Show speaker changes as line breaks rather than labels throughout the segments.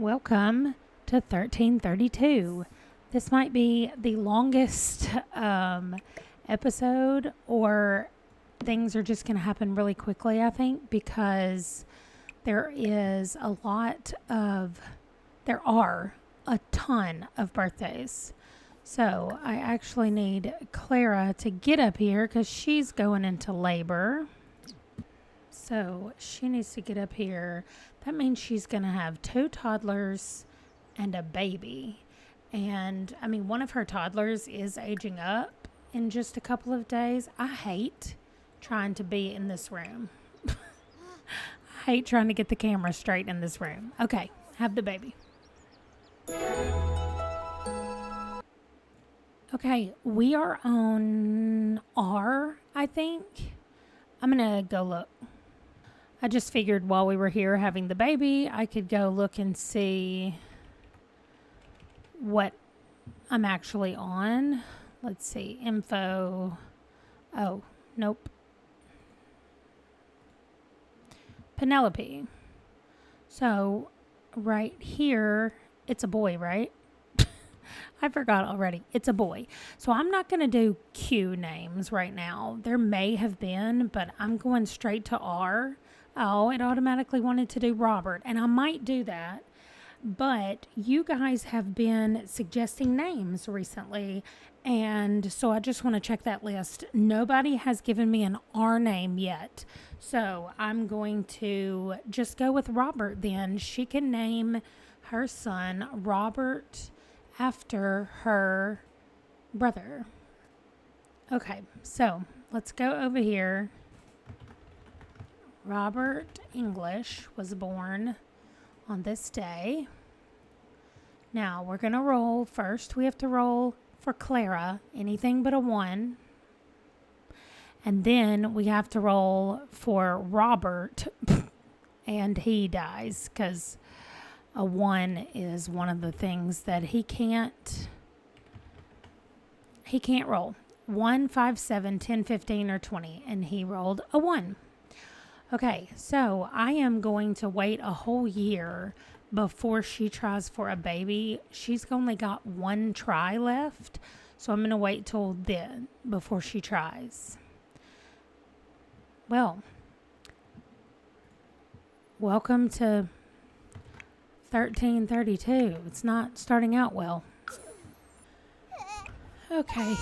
Welcome to 1332. This might be the longest episode, or things are just going to happen really quickly, I think, because there are a ton of birthdays. So I actually need Clara to get up here because she's going into labor. So she needs to get up here. That means she's going to have 2 toddlers and a baby. And I mean, one of her toddlers is aging up in just a couple of days. I hate trying to be in this room. I hate trying to get the camera straight in this room. Okay, have the baby. Okay, we are on R, I think. I'm going to go look. I just figured while we were here having the baby, I could go look and see what I'm actually on. Let's see, info. Oh, nope. Penelope. So right here, it's a boy, right? I forgot already. It's a boy. So I'm not going to do Q names right now. There may have been, but I'm going straight to R. Oh, it automatically wanted to do Robert, and I might do that. But you guys have been suggesting names recently, and so I just want to check that list. Nobody has given me an R name yet, so I'm going to just go with Robert then. She can name her son Robert after her brother. Okay, so let's go over here. Robert English was born on this day. Now we're going to roll. First, we have to roll for Clara, anything but a 1. And then we have to roll for Robert, and he dies because a 1 is one of the things that he can't roll. 1, 5, 7, 10, 15, or 20, and he rolled a 1. Okay, so I am going to wait a whole year before she tries for a baby. She's only got 1 try left, so I'm going to wait till then before she tries. Well, welcome to 1332. It's not starting out well. Okay.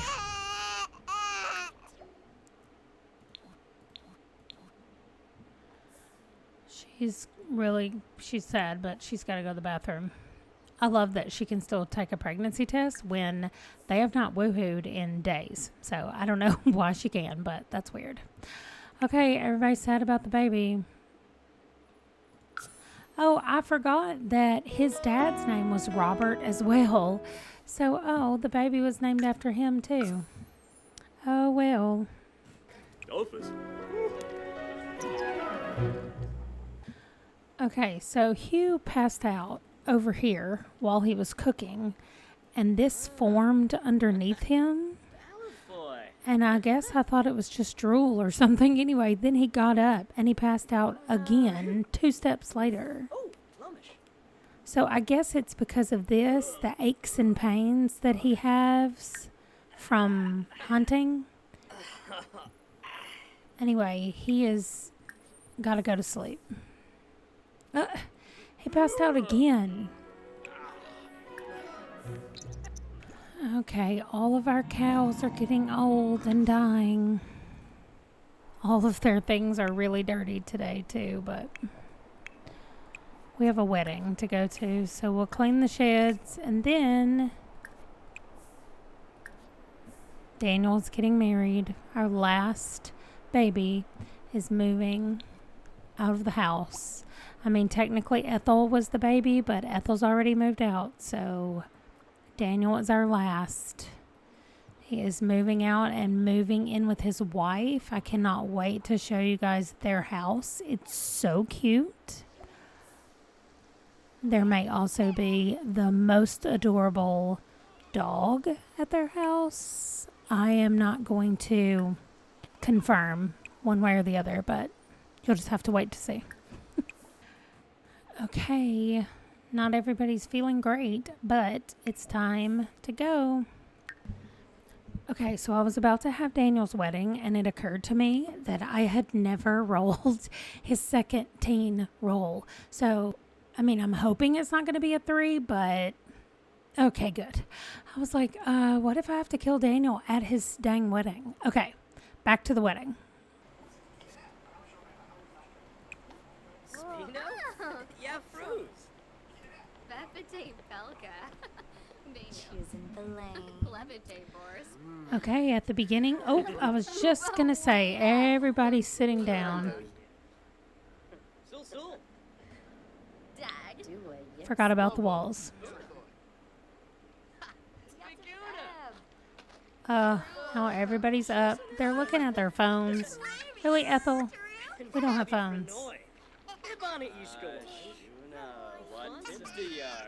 She's sad, but she's got to go to the bathroom. I love that she can still take a pregnancy test when they have not woohooed in days. So I don't know why she can, but that's weird. Okay, everybody's sad about the baby. Oh, I forgot that his dad's name was Robert as well. So, the baby was named after him too. Oh, well. Dolphus. Okay, so Hugh passed out over here while he was cooking, and this formed underneath him. And I guess I thought it was just drool or something. Anyway, then he got up and he passed out again 2 steps later. So I guess it's because of this, the aches and pains that he has from hunting. Anyway, he has got to go to sleep. He passed out again. Okay, all of our cows are getting old and dying. All of their things are really dirty today too, but we have a wedding to go to, so we'll clean the sheds, and then Daniel's getting married. Our last baby is moving out of the house. I mean, technically Ethel was the baby, but Ethel's already moved out, so Daniel is our last. He is moving out and moving in with his wife. I cannot wait to show you guys their house. It's so cute. There may also be the most adorable dog at their house. I am not going to confirm one way or the other, but you'll just have to wait to see. Okay, Not everybody's feeling great, but it's time to go. Okay, so I was about to have Daniel's wedding, and it occurred to me that I had never rolled his second teen roll. So, I mean, I'm hoping it's not going to be a 3, but okay, good. I was like, what if I have to kill Daniel at his dang wedding? Okay, back to the wedding.
Spino? Yeah, fruits.
Befete Belka.
Choosing the lane.
Levite Boris.
Okay, at the beginning. Oh, I was just going to say, everybody's sitting down.
Sul.
Dag.
Do a yes.
Forgot about the walls. Now everybody's up. They're looking at their phones. Really, Ethel? We don't have phones.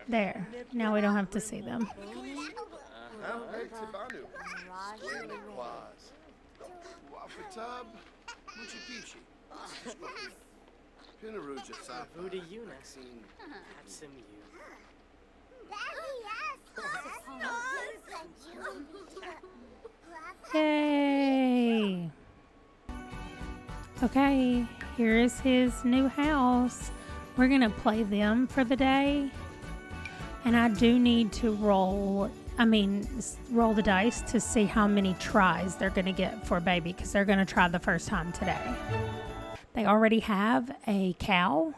There. Now we don't have to see them. Yay! Okay, here is his new house. We're gonna play them for the day. And I do need to roll the dice to see how many tries they're gonna get for baby, because they're gonna try the first time today. They already have a cow.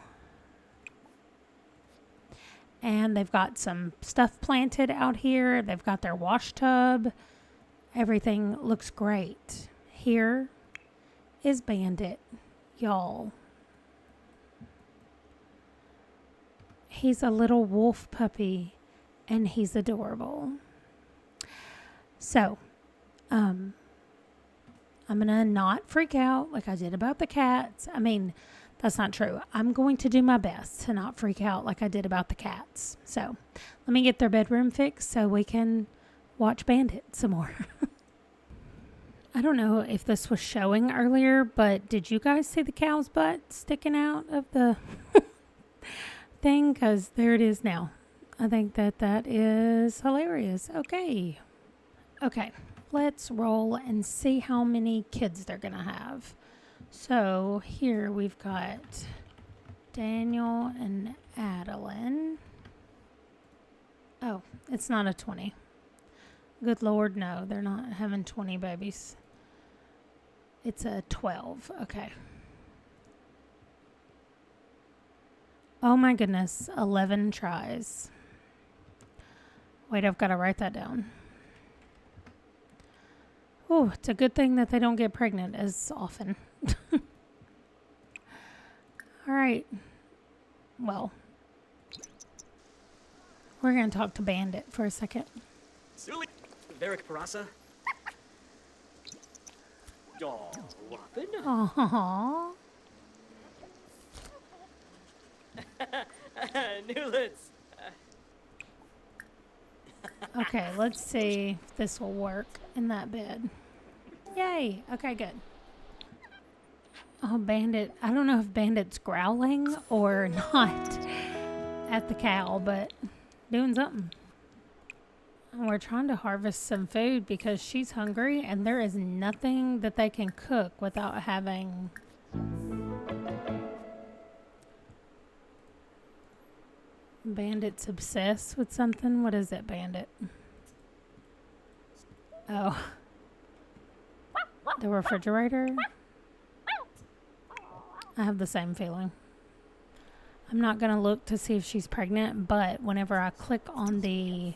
And they've got some stuff planted out here. They've got their wash tub. Everything looks great. Here is Bandit, y'all. He's a little wolf puppy, and he's adorable. So, I'm going to not freak out like I did about the cats. I mean, that's not true. I'm going to do my best to not freak out like I did about the cats. So, let me get their bedroom fixed so we can watch Bandit some more. I don't know if this was showing earlier, but did you guys see the cow's butt sticking out of the thing? Because there it is now. I think that is hilarious. Okay, let's roll and see how many kids they're going to have. So here we've got Daniel and Adeline. Oh, it's not a 20. Good Lord, no, they're not having 20 babies. It's a 12. Okay. Oh my goodness, 11 tries. Wait, I've got to write that down. Oh, it's a good thing that they don't get pregnant as often. All right. Well, we're going to talk to Bandit for a second.
Varric Parasa. Aw, Whoppin.
Aww.
Newlets.
Okay, let's see if this will work in that bed. Yay. Okay, good. Oh, Bandit. I don't know if Bandit's growling or not at the cow, but doing something. And we're trying to harvest some food because she's hungry, and there is nothing that they can cook without having... Bandit's obsessed with something. What is it, Bandit? Oh. The refrigerator? I have the same feeling. I'm not going to look to see if she's pregnant, but whenever I click on the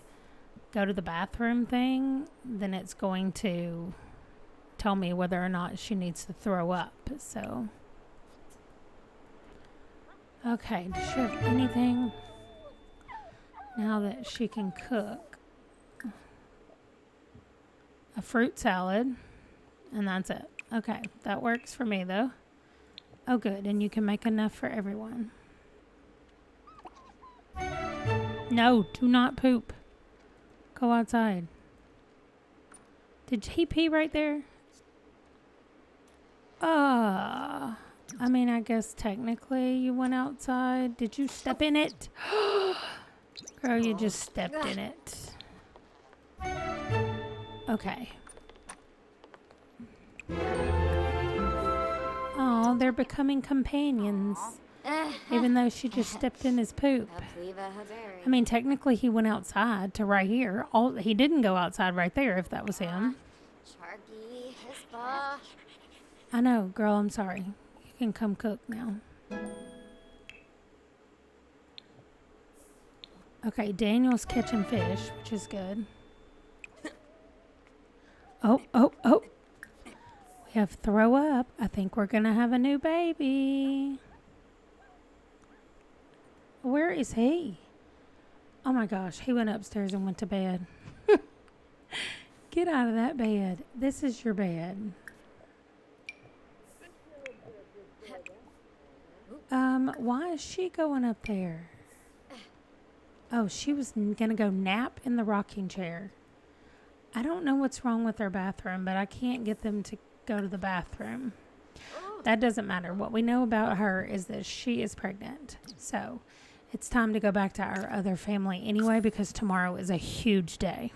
go to the bathroom thing, then it's going to tell me whether or not she needs to throw up. So, okay, does she have anything now that she can cook? A fruit salad, and that's it. Okay, that works for me though. Oh good, and you can make enough for everyone. No, do not poop. Go outside. Did he pee right there? I mean, I guess technically you went outside. Did you step in it? Girl, you just stepped in it. Okay. Oh, they're becoming companions. Even though she just stepped in his poop. I mean, technically he went outside to right here. He didn't go outside right there if that was him. I know, girl, I'm sorry. You can come cook now. Okay, Daniel's catching fish, which is good. Oh. We have throw up. I think we're going to have a new baby. Where is he? Oh my gosh, he went upstairs and went to bed. Get out of that bed. This is your bed. Why is she going up there? Oh, she was gonna go nap in the rocking chair. I don't know what's wrong with their bathroom, but I can't get them to go to the bathroom. That doesn't matter. What we know about her is that she is pregnant. So it's time to go back to our other family anyway, because tomorrow is a huge day.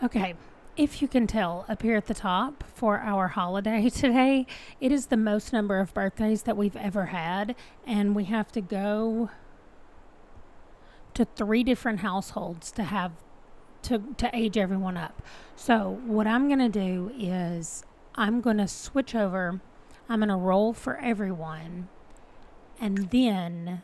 Okay, if you can tell up here at the top for our holiday today, it is the most number of birthdays that we've ever had, and we have to go to 3 different households to have to age everyone up. So what I'm going to do is I'm going to switch over. I'm going to roll for everyone, and then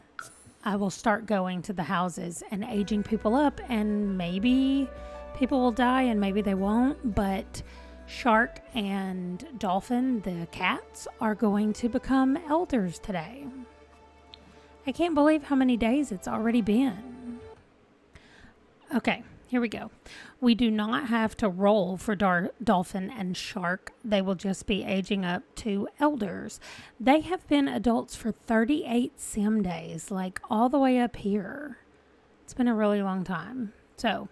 I will start going to the houses and aging people up, and maybe people will die and maybe they won't, but Shark and Dolphin, the cats, are going to become elders today. I can't believe how many days it's already been. Okay, here we go. We do not have to roll for Dolphin and Shark. They will just be aging up to elders. They have been adults for 38 sim days, like all the way up here. It's been a really long time. So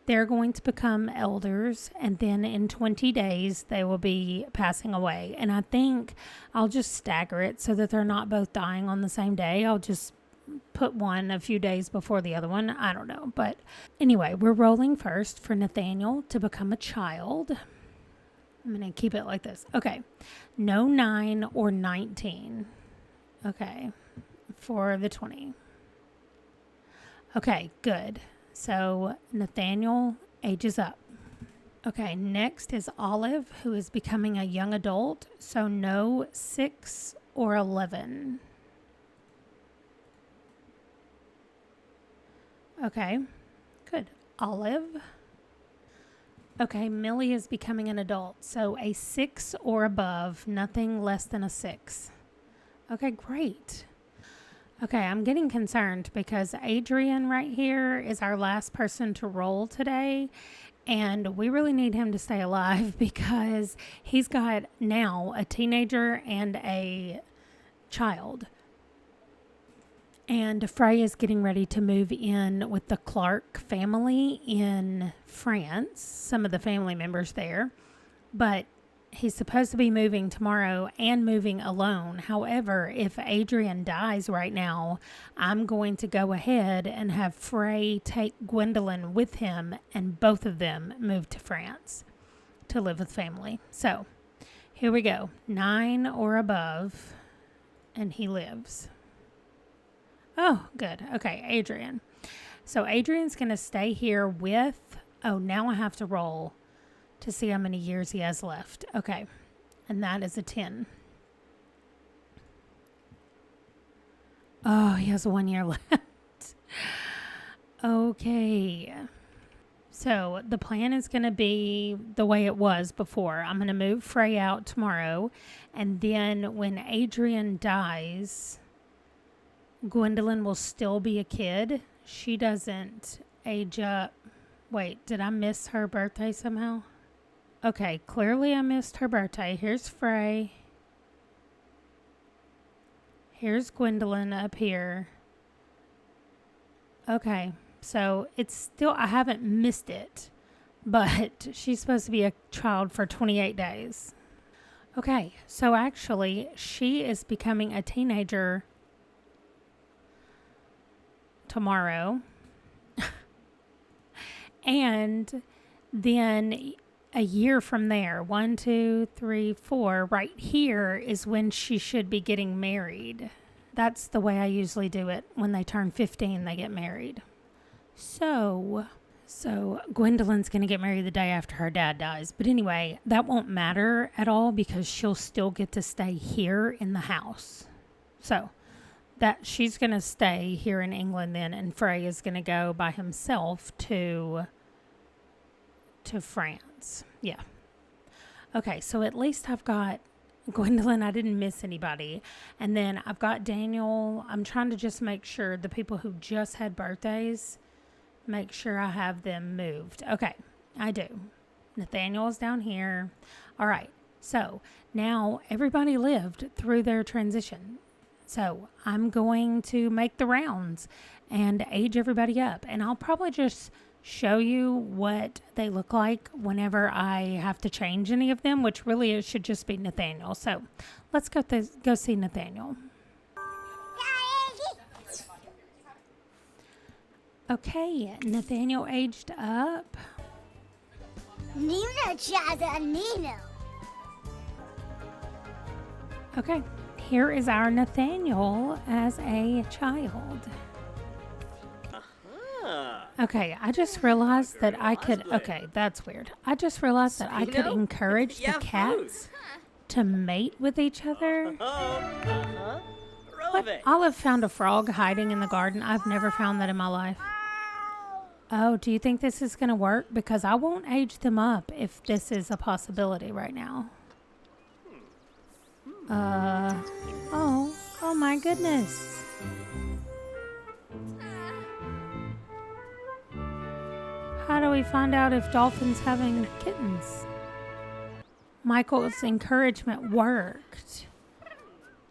they're going to become elders, and then in 20 days, they will be passing away. And I think I'll just stagger it so that they're not both dying on the same day. I'll just put one a few days before the other one. I don't know. But anyway, we're rolling first for Nathaniel to become a child. I'm going to keep it like this. Okay. No 9 or 19. Okay. For the 20. Okay, good. So Nathaniel ages up. Okay, next is Olive, who is becoming a young adult. So no 6 or 11. Okay, good. Olive. Okay, Millie is becoming an adult. So a 6 or above, nothing less than a 6. Okay, great. Okay, I'm getting concerned because Adrian right here is our last person to roll today, and we really need him to stay alive because he's got now a teenager and a child. And Frey is getting ready to move in with the Clark family in France, some of the family members there, but he's supposed to be moving tomorrow and moving alone. However, if Adrian dies right now, I'm going to go ahead and have Frey take Gwendolyn with him, and both of them move to France to live with family. So here we go. 9 or above, and he lives. Oh, good. Okay, Adrian. So Adrian's going to stay here with... Oh, now I have to roll to see how many years he has left. Okay. And that is a 10. Oh, he has 1 year left. Okay. So the plan is going to be the way it was before. I'm going to move Frey out tomorrow. And then when Adrian dies, Gwendolyn will still be a kid. She doesn't age up. Wait, did I miss her birthday somehow? Okay, clearly I missed her birthday. Here's Frey. Here's Gwendolyn up here. Okay, so it's still, I haven't missed it, but she's supposed to be a child for 28 days. Okay, so actually she is becoming a teenager tomorrow. And then a year from there, 1, 2, 3, 4, right here is when she should be getting married. That's the way I usually do it. When they turn 15, they get married. So Gwendolyn's going to get married the day after her dad dies. But anyway, that won't matter at all because she'll still get to stay here in the house. So that she's going to stay here in England then, and Frey is going to go by himself to France. Yeah. Okay, so at least I've got Gwendolyn. I didn't miss anybody. And then I've got Daniel. I'm trying to just make sure the people who just had birthdays, make sure I have them moved. Okay, I do. Nathaniel's down here. All right, so now everybody lived through their transition. So I'm going to make the rounds and age everybody up. And I'll probably just show you what they look like whenever I have to change any of them, which really it should just be Nathaniel. So let's go see Nathaniel. Okay, Nathaniel aged up.
Nina Chaza Nino.
Okay, here is our Nathaniel as a child. Okay, I just realized that I could... Okay, that's weird. I just realized that I could encourage the cats to mate with each other. What? Olive found a frog hiding in the garden. I've never found that in my life. Oh, do you think this is going to work? Because I won't age them up if this is a possibility right now. Oh my goodness. How do we find out if Dolphin's having kittens? Michael's encouragement worked.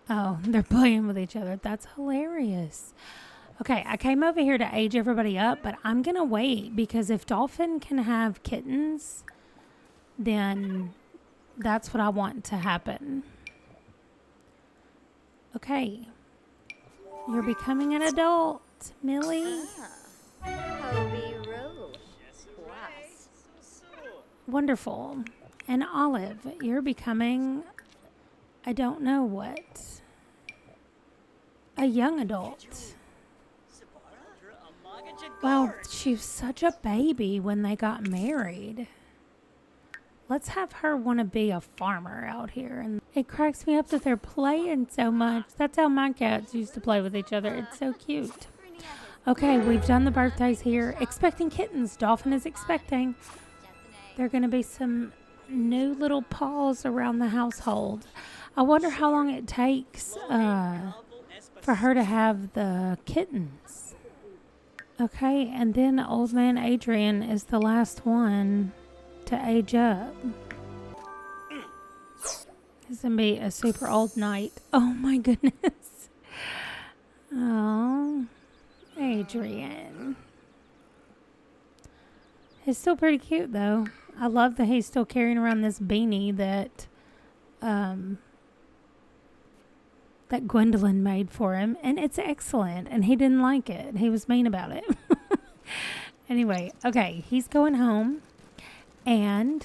Oh, they're playing with each other. That's hilarious. Okay, I came over here to age everybody up, but I'm going to wait because if Dolphin can have kittens, then that's what I want to happen. Okay. You're becoming an adult, Millie.
Hobie Rose.
Wonderful. And Olive, you're becoming, I don't know what, a young adult. Well, she was such a baby when they got married. Let's have her want to be a farmer out here. And it cracks me up that they're playing so much. That's how my cats used to play with each other. It's so cute. Okay, we've done the birthdays here. Expecting kittens. Dolphin is expecting. There are going to be some new little paws around the household. I wonder how long it takes for her to have the kittens. Okay, and then old man Adrian is the last one to age up. It's going to be a super old night. Oh my goodness. Oh, Adrian. He's still pretty cute though. I love that he's still carrying around this beanie that that Gwendolyn made for him, and it's excellent, and he didn't like it. He was mean about it. Anyway, okay, he's going home, and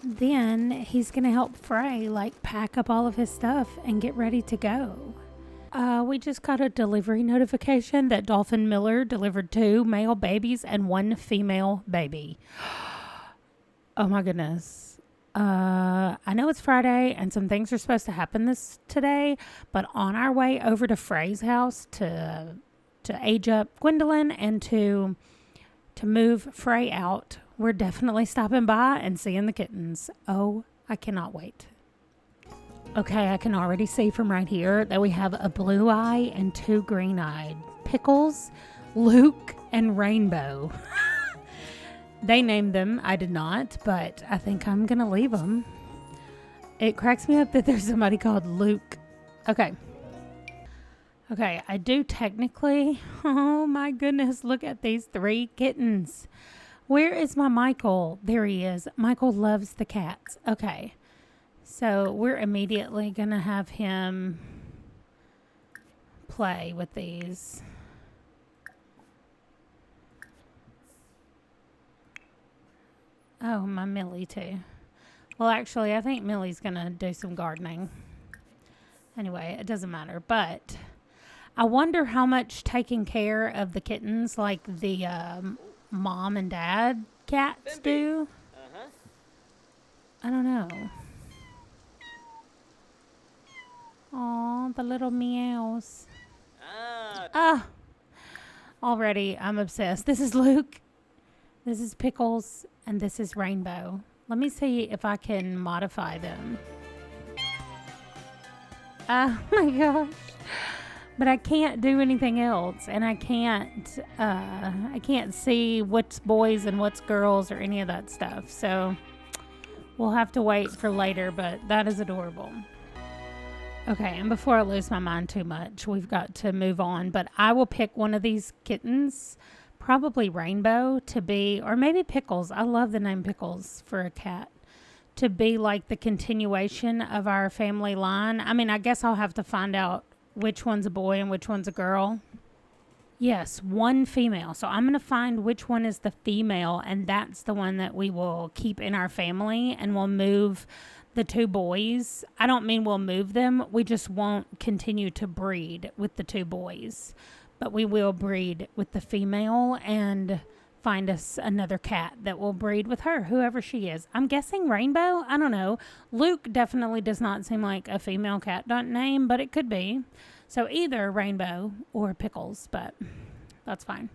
then he's going to help Frey, like, pack up all of his stuff and get ready to go. We just got a delivery notification that Dolphin Miller delivered 2 male babies and 1 female baby. Oh my goodness. I know it's Friday and some things are supposed to happen today, but on our way over to Frey's house to age up Gwendolyn and to move Frey out, we're definitely stopping by and seeing the kittens. Oh, I cannot wait. Okay, I can already see from right here that we have a blue eye and 2 green-eyed. Pickles, Luke, and Rainbow. They named them. I did not, but I think I'm going to leave them. It cracks me up that there's somebody called Luke. Okay. Okay, I do technically. Oh my goodness, look at these 3 kittens. Where is my Michael? There he is. Michael loves the cats. Okay. So we're immediately going to have him play with these. Oh, my Millie too. Well, actually, I think Millie's going to do some gardening. Anyway, it doesn't matter. But I wonder how much taking care of the kittens, like the mom and dad cats do.
Uh-huh.
I don't know. Aw, the little meows. Ah. Already, I'm obsessed. This is Luke. This is Pickles. And this is Rainbow. Let me see if I can modify them. Oh my gosh. But I can't do anything else. And I can't see what's boys and what's girls or any of that stuff. So we'll have to wait for later, but that is adorable. Okay, and before I lose my mind too much, we've got to move on. But I will pick one of these kittens, probably Rainbow, to be, or maybe Pickles. I love the name Pickles for a cat. To be like the continuation of our family line. I mean, I guess I'll have to find out which one's a boy and which one's a girl. Yes, one female. So I'm going to find which one is the female, and that's the one that we will keep in our family, and we'll move the two boys. I don't mean we'll move them. We just won't continue to breed with the two boys. But we will breed with the female and find us another cat that will breed with her, whoever she is. I'm guessing Rainbow. I don't know. Luke definitely does not seem like a female cat name, but it could be. So either Rainbow or Pickles, but that's fine.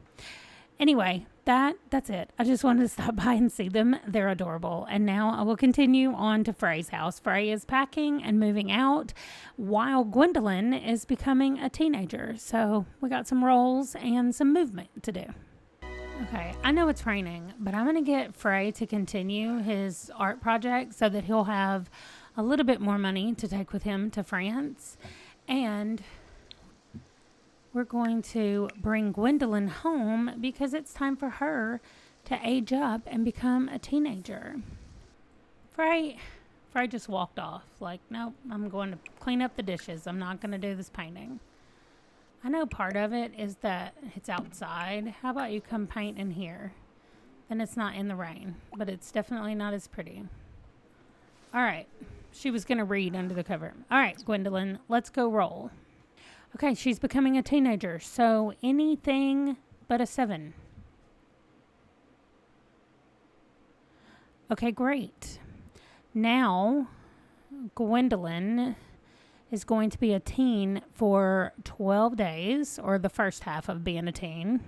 Anyway, that's it. I just wanted to stop by and see them. They're adorable. And now I will continue on to Frey's house. Frey is packing and moving out while Gwendolyn is becoming a teenager. So we got some rolls and some movement to do. Okay, I know it's raining, but I'm going to get Frey to continue his art project so that he'll have a little bit more money to take with him to France. And we're going to bring Gwendolyn home because it's time for her to age up and become a teenager. Frey just walked off. Like, nope, I'm going to clean up the dishes. I'm not going to do this painting. I know part of it is that it's outside. How about you come paint in here? Then it's not in the rain, but it's definitely not as pretty. All right. She was going to read under the cover. All right, Gwendolyn, let's go roll. Okay, she's becoming a teenager, so anything but a 7. Okay, great. Now, Gwendolyn is going to be a teen for 12 days, or the first half of being a teen.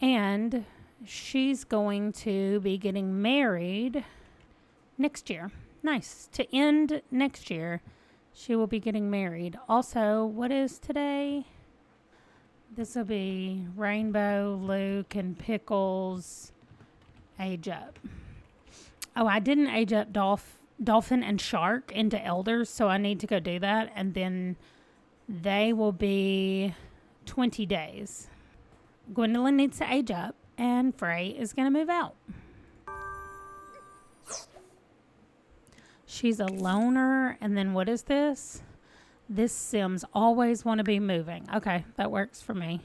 And she's going to be getting married next year. Nice. To end next year, she will be getting married. Also, what is today? This will be Rainbow, Luke, and Pickles age up. Oh, I didn't age up Dolphin and Shark into elders, so I need to go do that. And then they will be 20 days. Gwendolyn needs to age up, and Frey is going to move out. She's a loner. And then what is this? This Sims always want to be moving. Okay, that works for me.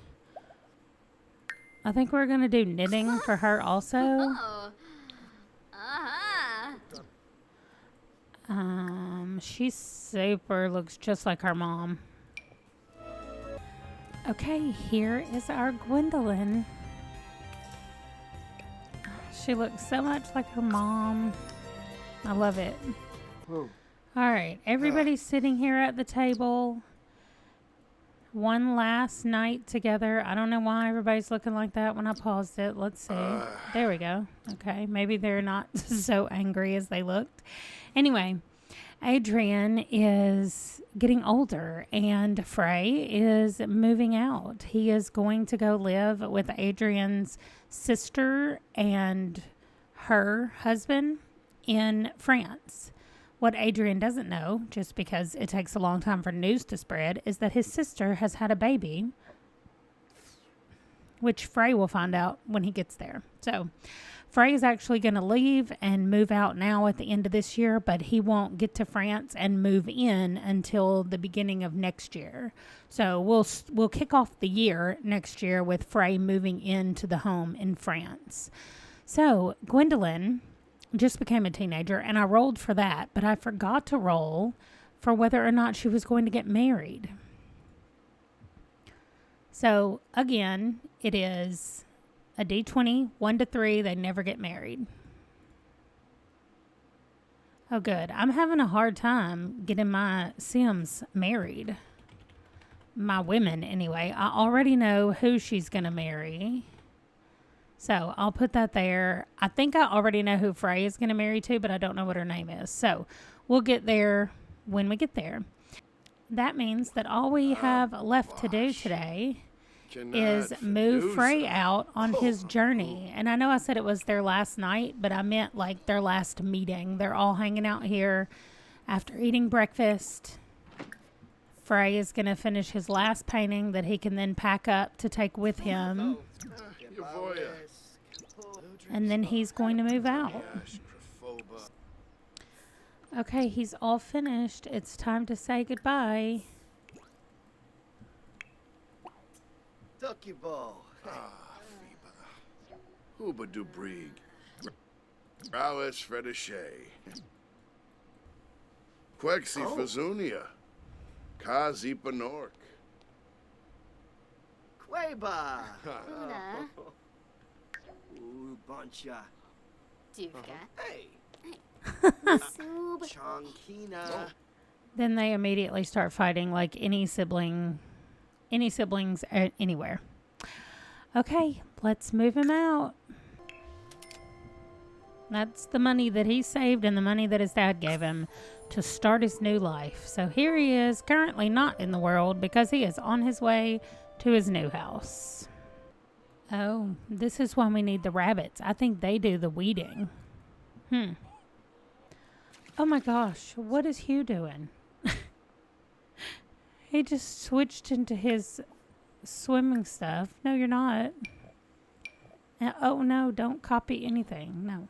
I think we're going to do knitting for her also.
Oh. Uh-huh.
She looks just like her mom. Okay, here is our Gwendolyn. She looks so much like her mom. I love it. All right, everybody's sitting here at the table. One last night together. I don't know why everybody's looking like that when I paused it. Let's see. There we go. Okay, maybe they're not so angry as they looked. Anyway, Adrian is getting older and Frey is moving out. He is going to go live with Adrian's sister and her husband in France. What Adrian doesn't know, just because it takes a long time for news to spread, is that his sister has had a baby, which Frey will find out when he gets there. So Frey is actually going to leave and move out now at the end of this year, but he won't get to France and move in until the beginning of next year. So we'll kick off the year next year with Frey moving into the home in France. So Gwendolyn just became a teenager, and I rolled for that, but I forgot to roll for whether or not she was going to get married. So again, it is a D20, 1 to 3. They never get married. Oh, good. I'm having a hard time getting my Sims married. My women, anyway. I already know who she's going to marry. So I'll put that there. I think I already know who Frey is going to marry to, but I don't know what her name is. So we'll get there when we get there. That means that all we have left to do today is move Frey out on his journey. And I know I said it was their last night, but I meant like their last meeting. They're all hanging out here after eating breakfast. Frey is going to finish his last painting that he can then pack up to take with him. And then he's going to move out. Okay, he's all finished. It's time to say goodbye.
Ducky ball.
Huba du Brig. Rowes Fredeshay. Quexi Fazunia. Kazi Panork.
Queba.
Una.
Ooh, Boncha.
Duvka.
Hey.
Sub.
Chonkina.
Then they immediately start fighting like any siblings anywhere. Okay, let's move him out. That's the money that he saved and the money that his dad gave him to start his new life. So here he is, currently not in the world because he is on his way to his new house. Oh, this is when we need the rabbits. I think they do the weeding. Oh my gosh, what is Hugh doing? He just switched into his swimming stuff. No, you're not. Oh no, don't copy anything. No.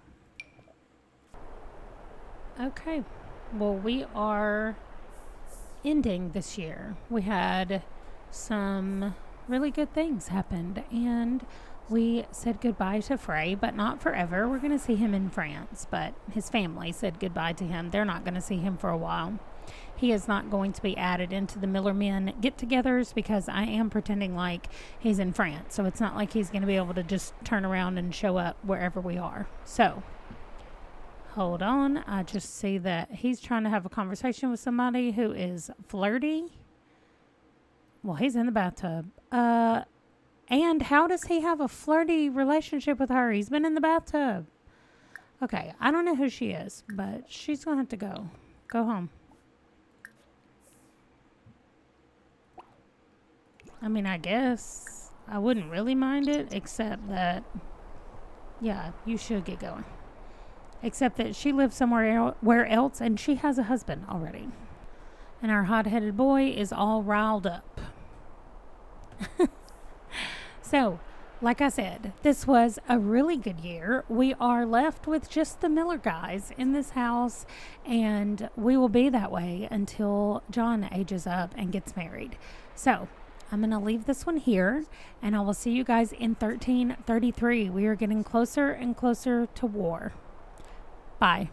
Okay. Well, we are ending this year. We had some really good things happened, and we said goodbye to Frey, but not forever. We're going to see him in France, but his family said goodbye to him. They're not going to see him for a while. He is not going to be added into the Miller Men get-togethers because I am pretending like he's in France. So it's not like he's going to be able to just turn around and show up wherever we are. So, hold on. I just see that he's trying to have a conversation with somebody who is flirty. Well, he's in the bathtub. And how does he have a flirty relationship with her? He's been in the bathtub. Okay, I don't know who she is, but she's going to have to go. Go home. I mean, I guess I wouldn't really mind it, except that, yeah, you should get going. Except that she lives somewhere else, and she has a husband already. And our hot-headed boy is all riled up. So, like I said, this was a really good year. We are left with just the Miller guys in this house, and we will be that way until John ages up and gets married. So, I'm going to leave this one here, and I will see you guys in 1333. We are getting closer and closer to war. Bye.